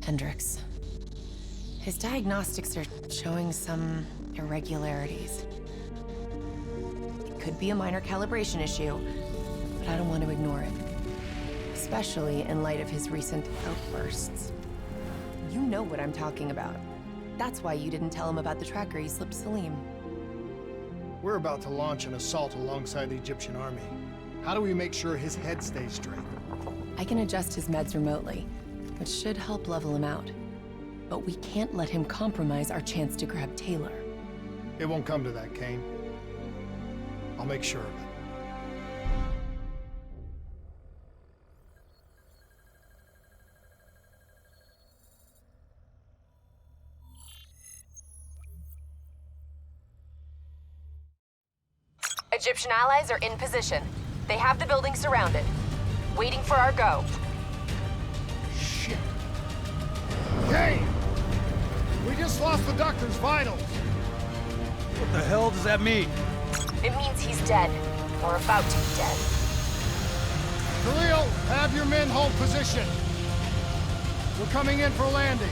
Hendricks. His diagnostics are showing some irregularities. It could be a minor calibration issue, but I don't want to ignore it. Especially in light of his recent outbursts. You know what I'm talking about. That's why you didn't tell him about the tracker he slipped Salim. We're about to launch an assault alongside the Egyptian army. How do we make sure his head stays straight? I can adjust his meds remotely, which should help level him out. But we can't let him compromise our chance to grab Taylor. It won't come to that, Kane. I'll make sure of it. Egyptian allies are in position. They have the building surrounded, waiting for our go. Shit. Kane! We just lost the doctor's vitals. What the hell does that mean? It means he's dead, or about to be dead. Khalil, have your men hold position. We're coming in for landing.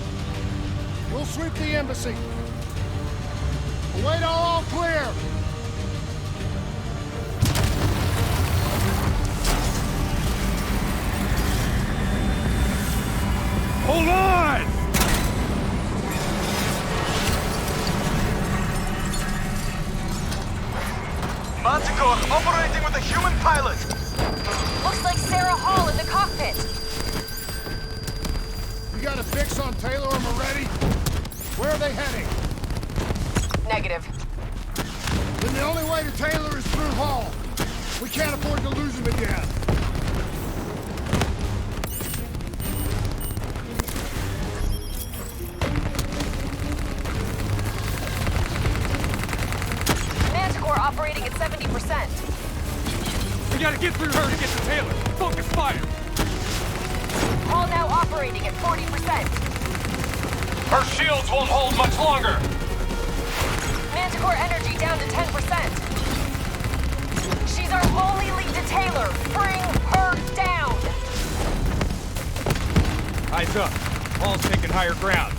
We'll sweep the embassy. Await all clear. Hold on! Manticore operating with a human pilot! Looks like Sarah Hall in the cockpit. You got a fix on Taylor and Moretti? Where are they heading? Negative. Then the only way to Taylor is through Hall. We can't afford to lose him again. Operating at 70%. We gotta get through her to get to Taylor. Focus fire! Hall now operating at 40%. Her shields won't hold much longer! Manticore energy down to 10%. She's our only lead to Taylor. Bring her down! Eyes up. Hall's taking higher ground.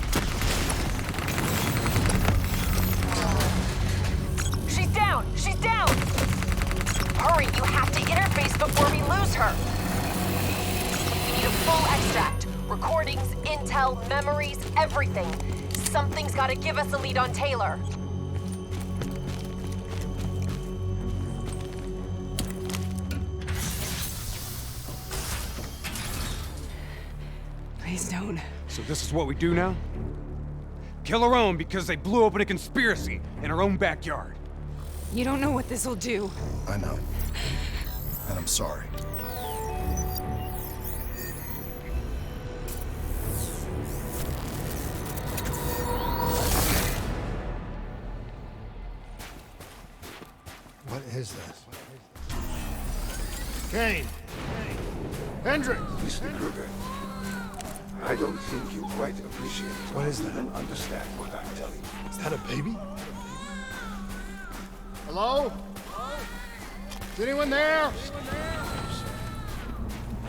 She's down! Hurry, you have to interface before we lose her! We need a full extract. Recordings, intel, memories, everything. Something's gotta give us a lead on Taylor. Please don't. So this is what we do now? Kill our own because they blew open a conspiracy in our own backyard. You don't know what this will do. I know. And I'm sorry. What is this? Kane! Hendricks! Mr. Kruger, I don't think you quite appreciate What is that? and understand what I'm telling you. Is that a baby? Hello? Is anyone there? I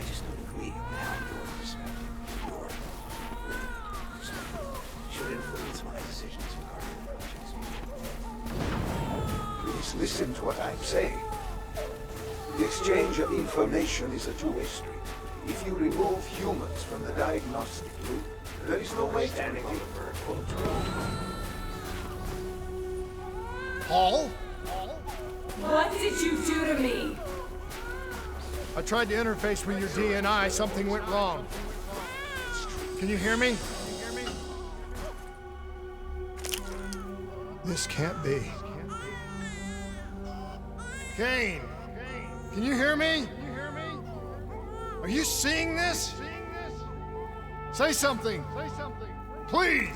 just don't agree with how your perspective, your should influence my decisions regarding projects. Please listen to what I'm saying. The exchange of information is a two-way street. If you remove humans from the diagnostic loop, there is no way to recover control. Paul? What did you do to me? I tried to interface with your DNI. Something went wrong. Can you hear me? This can't be. Kane! Can you hear me? Are you seeing this? Say something. Please!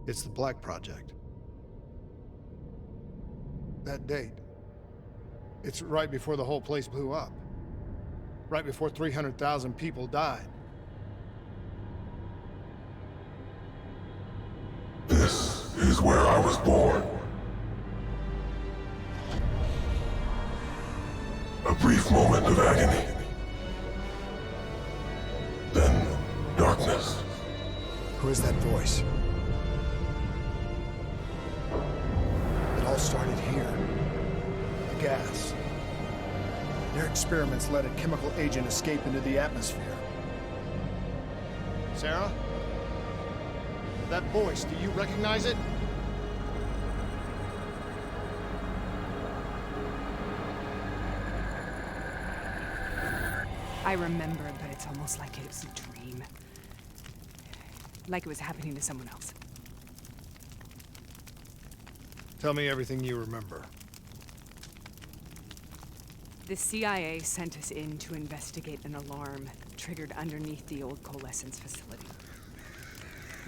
It's the Black Project. That date. It's right before the whole place blew up. Right before 300,000 people died. is where I was born. A brief moment of agony. Then, darkness. Who is that voice? It all started here. The gas. Their experiments let a chemical agent escape into the atmosphere. Sarah? That voice, do you recognize it? I remember, but it's almost like it was a dream. Like it was happening to someone else. Tell me everything you remember. The CIA sent us in to investigate an alarm triggered underneath the old coalescence facility.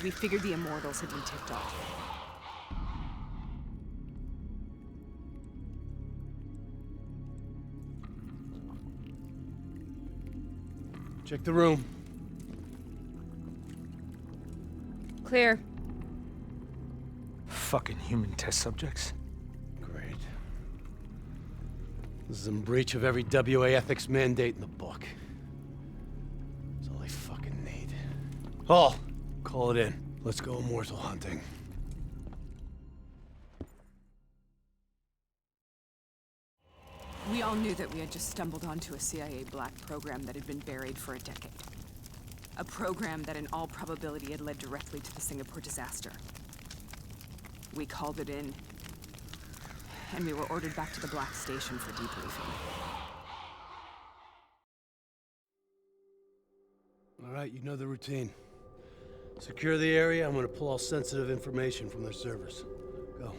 We figured the Immortals had been tipped off. Check the room. Clear. Fucking human test subjects. Great. This is in breach of every WA ethics mandate in the book. That's all they fucking need. Hall, call it in. Let's go immortal hunting. We all knew that we had just stumbled onto a CIA black program that had been buried for a decade. A program that in all probability had led directly to the Singapore disaster. We called it in, and we were ordered back to the Black Station for debriefing. All right, you know the routine. Secure the area. I'm gonna pull all sensitive information from their servers. Go.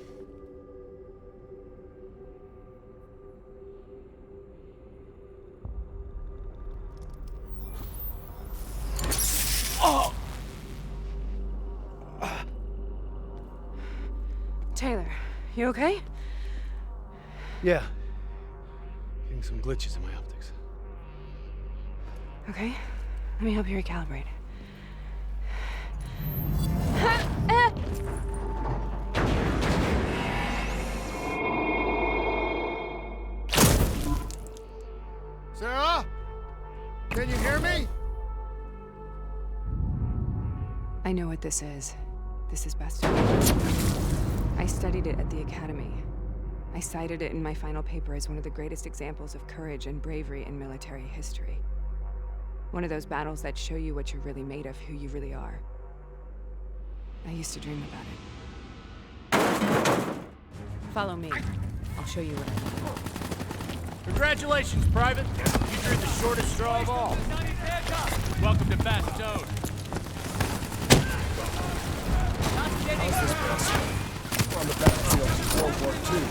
Taylor, you okay? Yeah. Getting some glitches in my optics. Okay, let me help you recalibrate. Sarah? Can you hear me? I know what this is. This is best. I studied it at the Academy. I cited it in my final paper as one of the greatest examples of courage and bravery in military history. One of those battles that show you what you're really made of, who you really are. I used to dream about it. Follow me. I'll show you what I mean. Congratulations, Private. You drew the shortest straw of all. Welcome to Bastogne. How's this place? We're on the battlefield of World War II.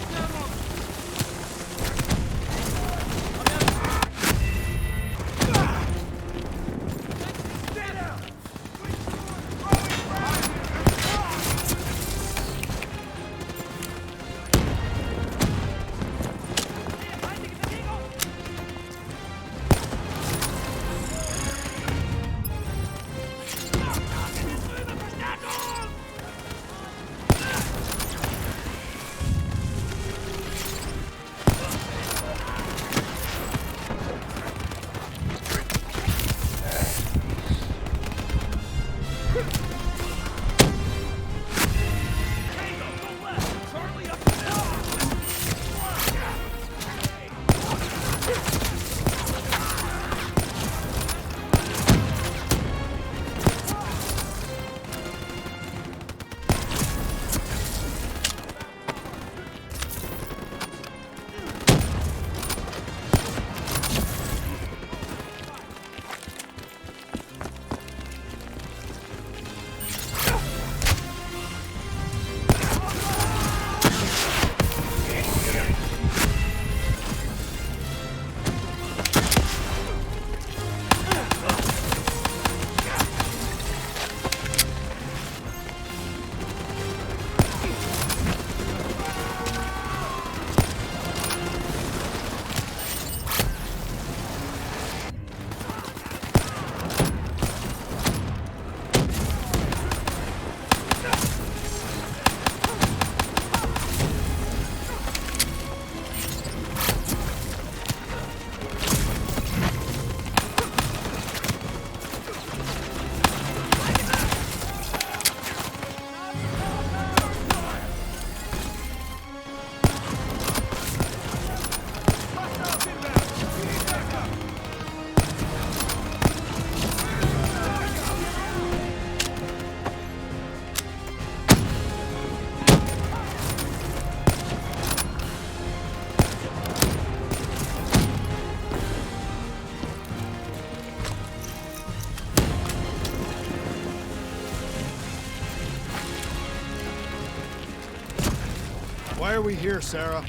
are we here, Sarah?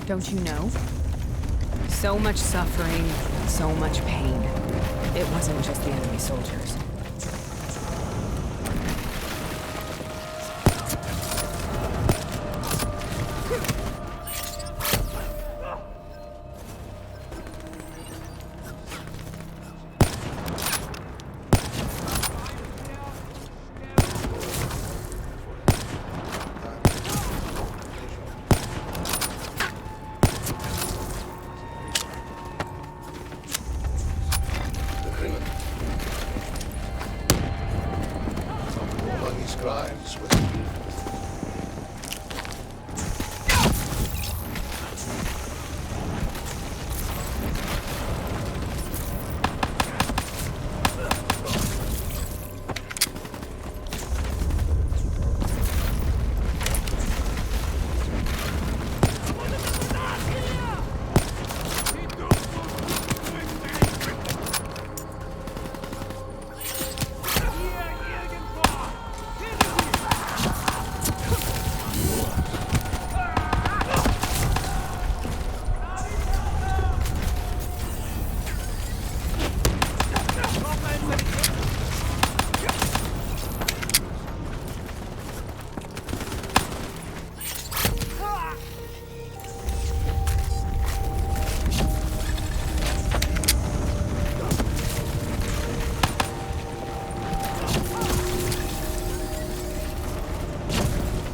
Don't you know? So much suffering, so much pain. It wasn't just the enemy soldiers. Crimes with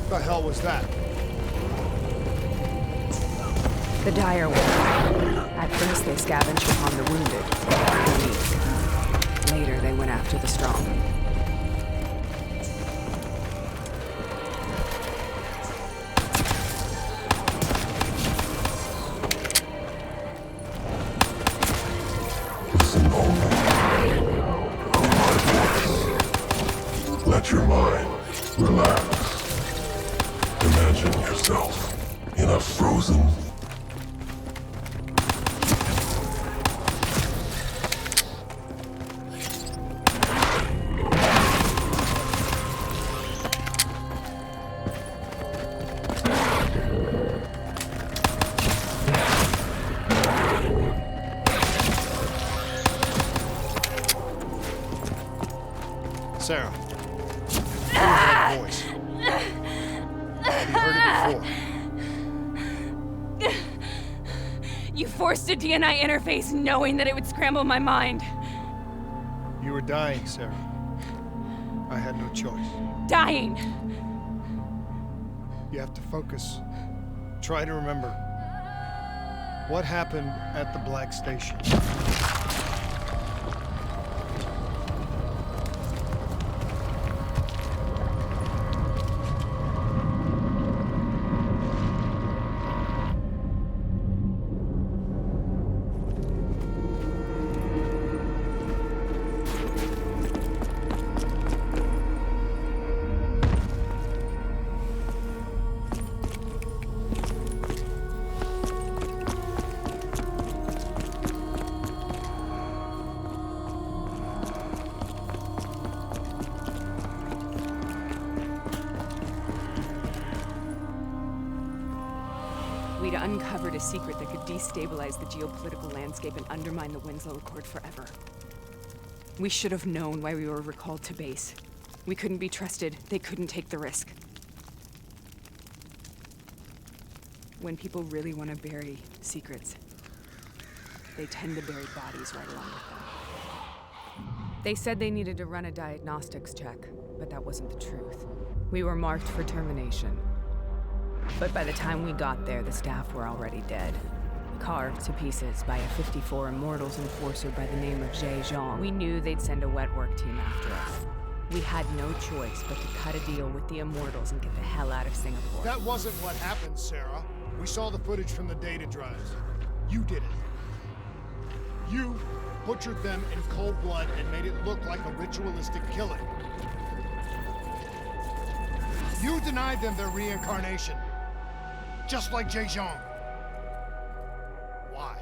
What the hell was that? The dire wolf. At first they scavenged upon the wounded. Later they went after the strong. Listen only. Let your mind relax. Imagine yourself in a frozen Sarah. That voice. Have you heard it before? You forced a DNI interface knowing that it would scramble my mind. You were dying, Sarah. I had no choice. Dying! You have to focus. Try to remember. What happened at the Black Station? We'd uncovered a secret that could destabilize the geopolitical landscape and undermine the Winslow Accord forever. We should have known why we were recalled to base. We couldn't be trusted. They couldn't take the risk. When people really want to bury secrets, they tend to bury bodies right along with them. They said they needed to run a diagnostics check, but that wasn't the truth. We were marked for termination. But by the time we got there, the staff were already dead. Carved to pieces by a 54 Immortals enforcer by the name of Jay Jean. We knew they'd send a wet work team after us. We had no choice but to cut a deal with the Immortals and get the hell out of Singapore. That wasn't what happened, Sarah. We saw the footage from the data drives. You did it. You butchered them in cold blood and made it look like a ritualistic killing. You denied them their reincarnation. Just like Jay Jean. Why?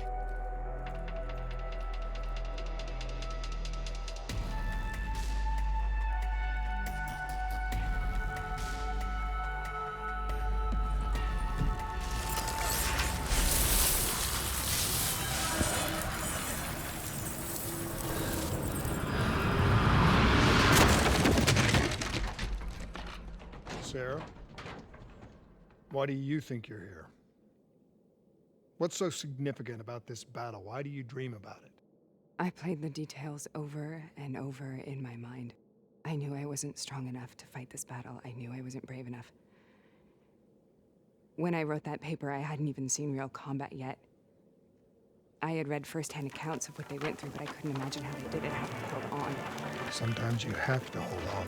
Why do you think you're here? What's so significant about this battle? Why do you dream about it? I played the details over and over in my mind. I knew I wasn't strong enough to fight this battle. I knew I wasn't brave enough. When I wrote that paper, I hadn't even seen real combat yet. I had read first-hand accounts of what they went through, but I couldn't imagine how they did it, how they held on. Sometimes you have to hold on.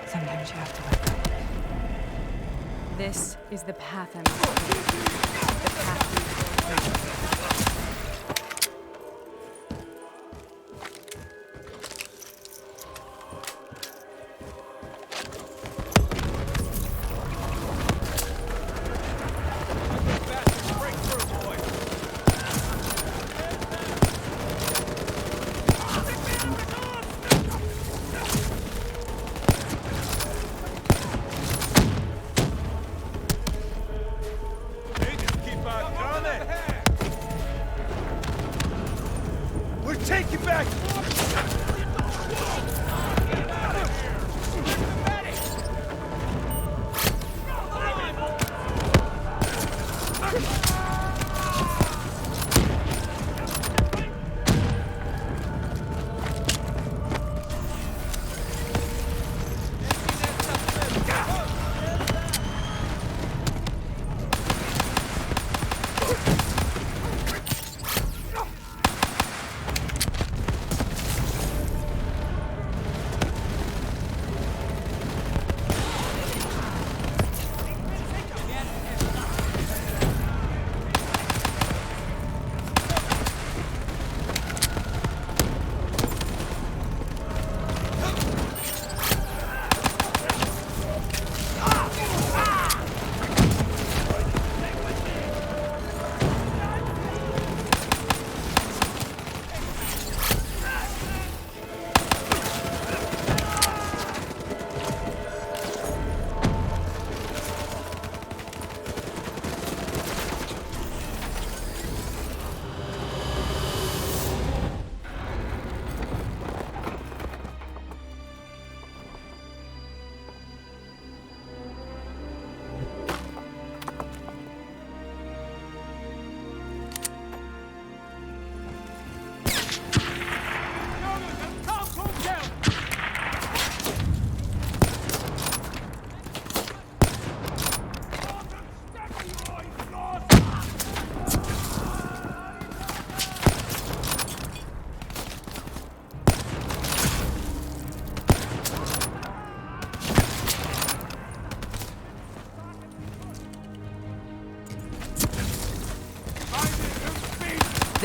Sometimes you have to let go. This is the path I'm on. The path we Take you back!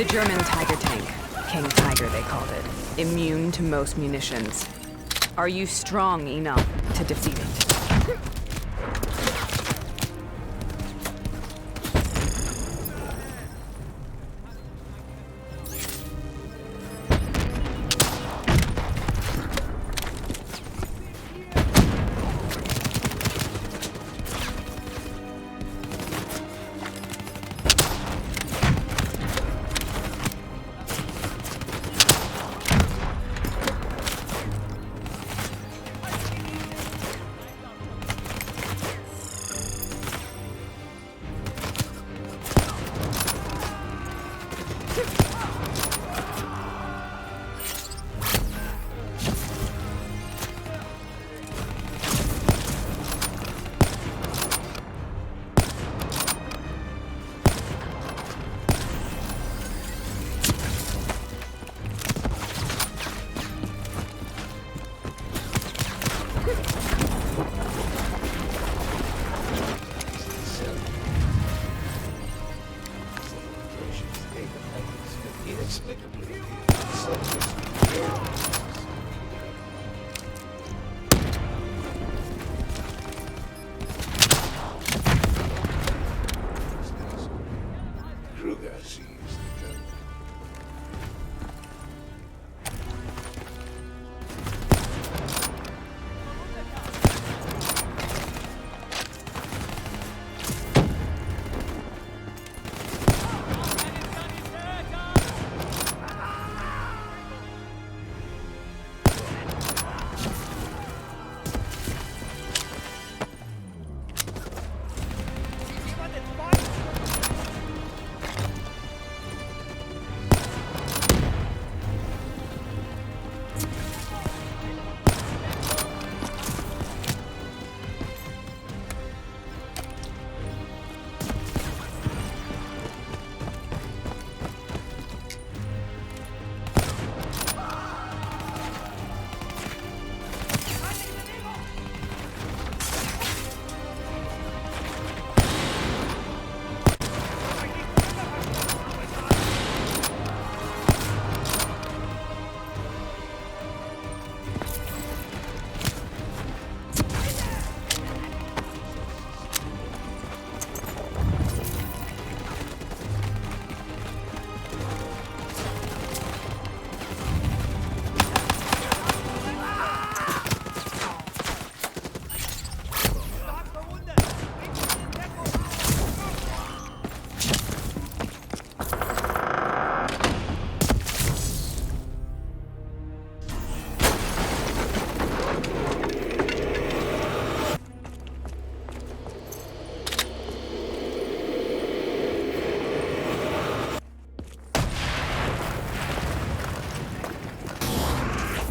The German Tiger tank. King Tiger, they called it. Immune to most munitions. Are you strong enough to defeat it?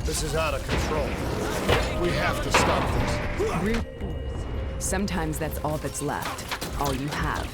This is out of control. We have to stop this. Brute force. Sometimes that's all that's left. All you have.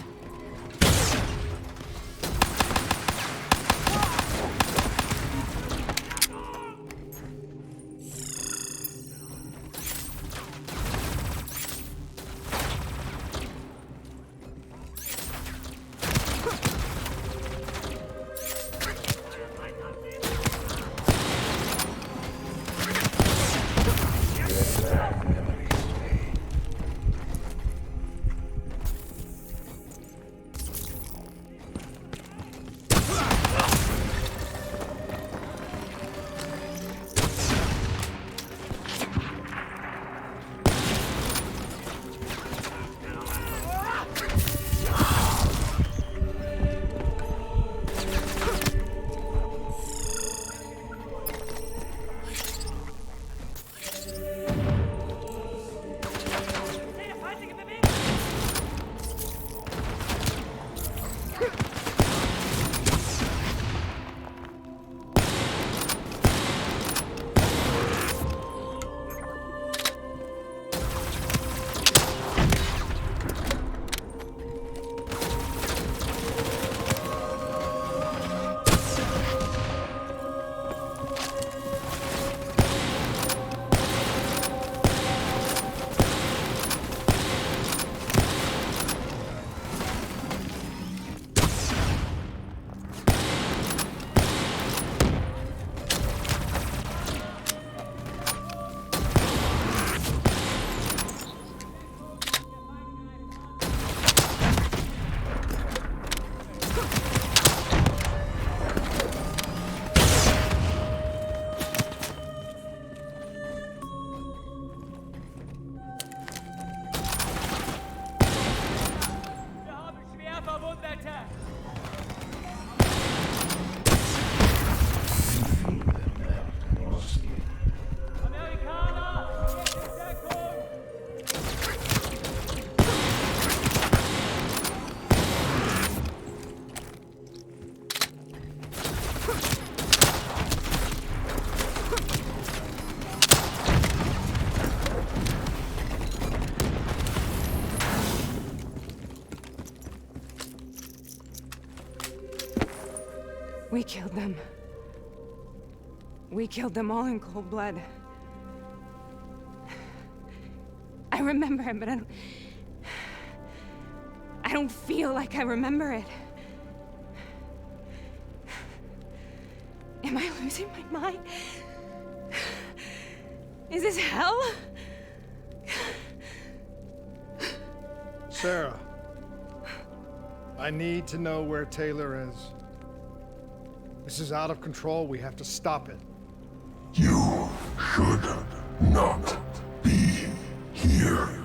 We killed them. We killed them all in cold blood. I remember it, but I don't feel like I remember it. Am I losing my mind? Is this hell? Sarah, I need to know where Taylor is. This is out of control. We have to stop it. You should not be here.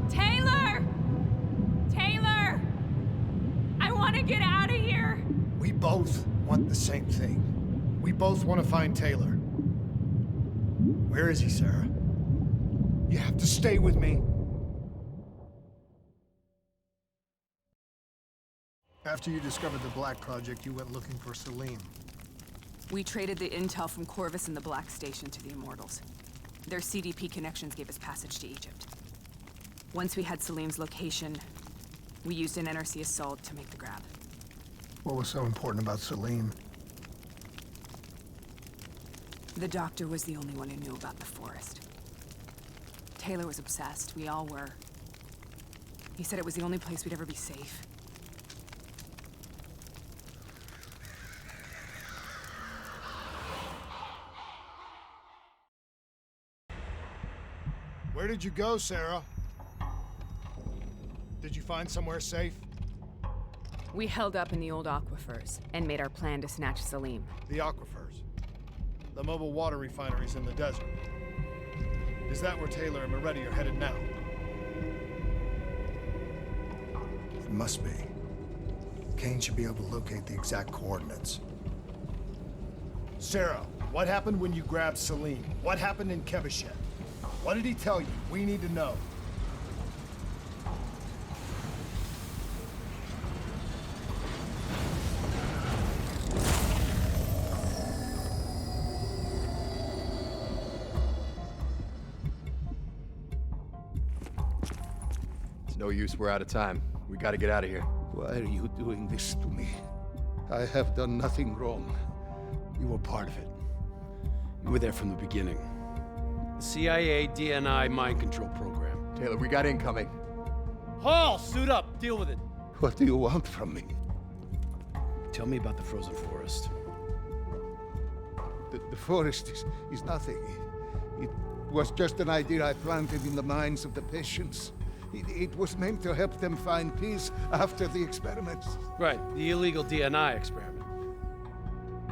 Taylor! Taylor! I want to get out of here! We both want the same thing. We both want to find Taylor. Where is he, Sarah? You have to stay with me. After you discovered the Black Project, you went looking for Salim. We traded the intel from Corvus and the Black Station to the Immortals. Their CDP connections gave us passage to Egypt. Once we had Salim's location, we used an NRC assault to make the grab. What was so important about Salim? The doctor was the only one who knew about the forest. Taylor was obsessed. We all were. He said it was the only place we'd ever be safe. Where did you go, Sarah? Did you find somewhere safe? We held up in the old aquifers and made our plan to snatch Salim. The aquifers. The mobile water refineries in the desert. Is that where Taylor and Moretti are headed now? It must be. Kane should be able to locate the exact coordinates. Sarah, what happened when you grabbed Salim? What happened in Kevashet? What did he tell you? We need to know. No use, we're out of time. We gotta get out of here. Why are you doing this to me? I have done nothing wrong. You were part of it. You were there from the beginning. The CIA DNI mind control program. Taylor, we got incoming. Hall, suit up. Deal with it. What do you want from me? Tell me about the frozen forest. The forest is nothing. It was just an idea I planted in the minds of the patients. It was meant to help them find peace after the experiments. Right, the illegal DNI experiment.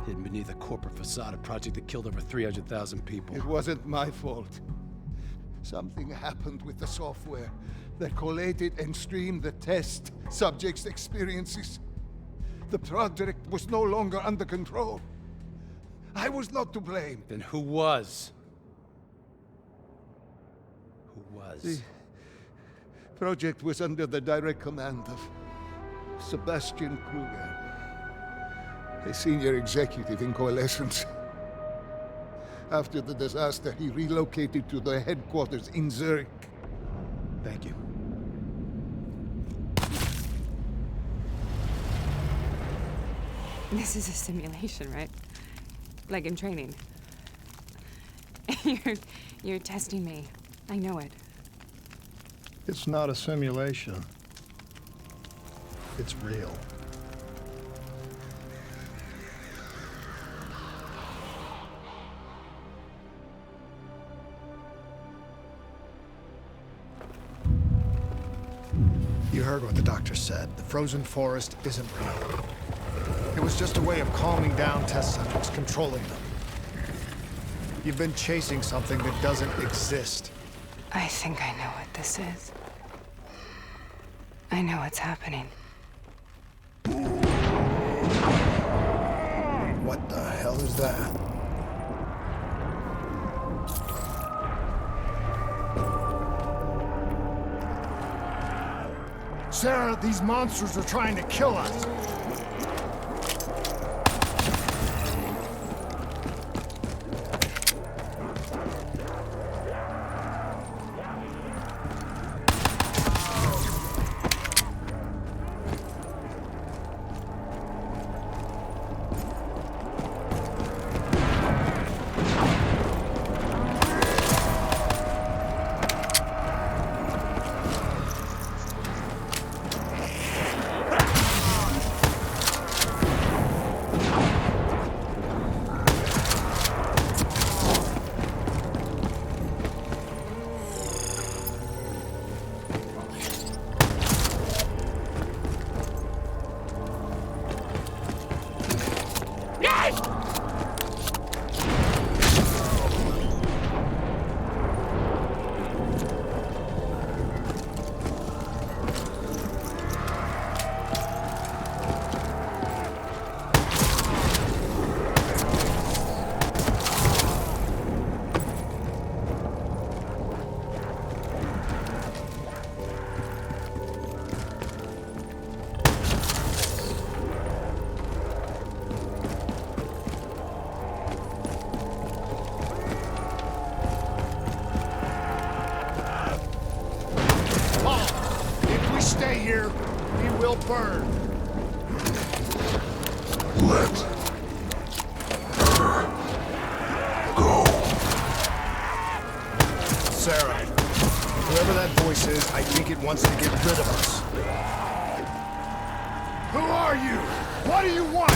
Hidden beneath a corporate facade, a project that killed over 300,000 people. It wasn't my fault. Something happened with the software that collated and streamed the test subjects' experiences. The project was no longer under control. I was not to blame. Then who was? Who was? The project was under the direct command of Sebastian Kruger, a senior executive in Coalescence. After the disaster, he relocated to the headquarters in Zurich. Thank you. This is a simulation, right? Like in training. You're testing me. I know it. It's not a simulation. It's real. You heard what the doctor said. The frozen forest isn't real. It was just a way of calming down test subjects, controlling them. You've been chasing something that doesn't exist. I think I know what this is. I know what's happening. What the hell is that? Sarah, these monsters are trying to kill us. Stay here, we will burn. Let her go. Sarah, whoever that voice is, I think it wants to get rid of us. Who are you? What do you want?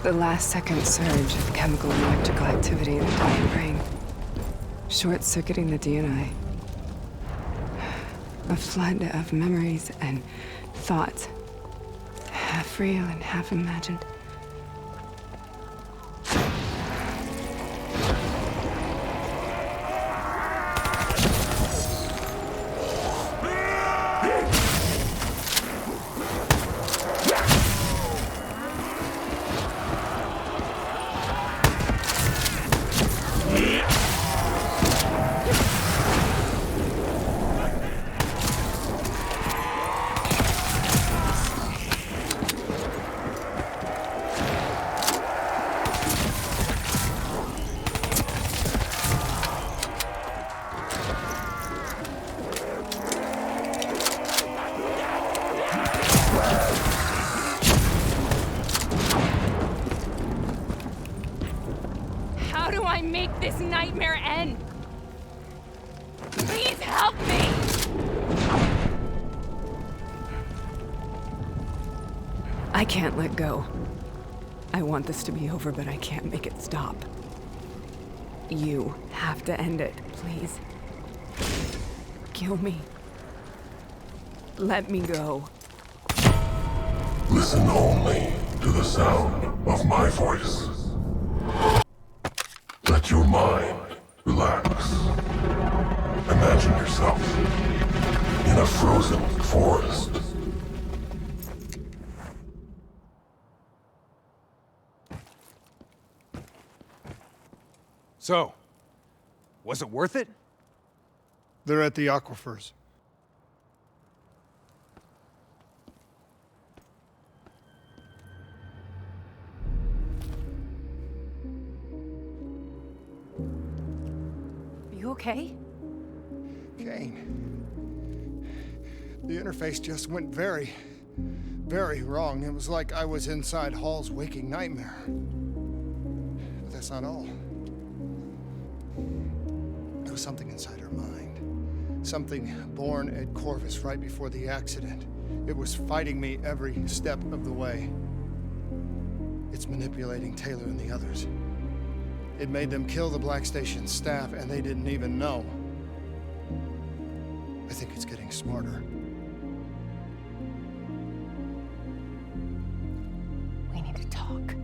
The last second surge of chemical and electrical activity in the dying brain. Short-circuiting the DNI. A flood of memories and thoughts. Half real and half imagined. How do I make this nightmare end? Please help me! I can't let go. I want this to be over, but I can't make it stop. You have to end it, please. Kill me. Let me go. Listen only to the sound of my voice. Let your mind relax. Imagine yourself in a frozen forest. So, was it worth it? They're at the aquifers. Are you okay? Kane. The interface just went very wrong. It was like I was inside Hall's waking nightmare. But that's not all. There was something inside her mind. Something born at Corvus right before the accident. It was fighting me every step of the way. It's manipulating Taylor and the others. It made them kill the Black Station staff, and they didn't even know. I think it's getting smarter. We need to talk.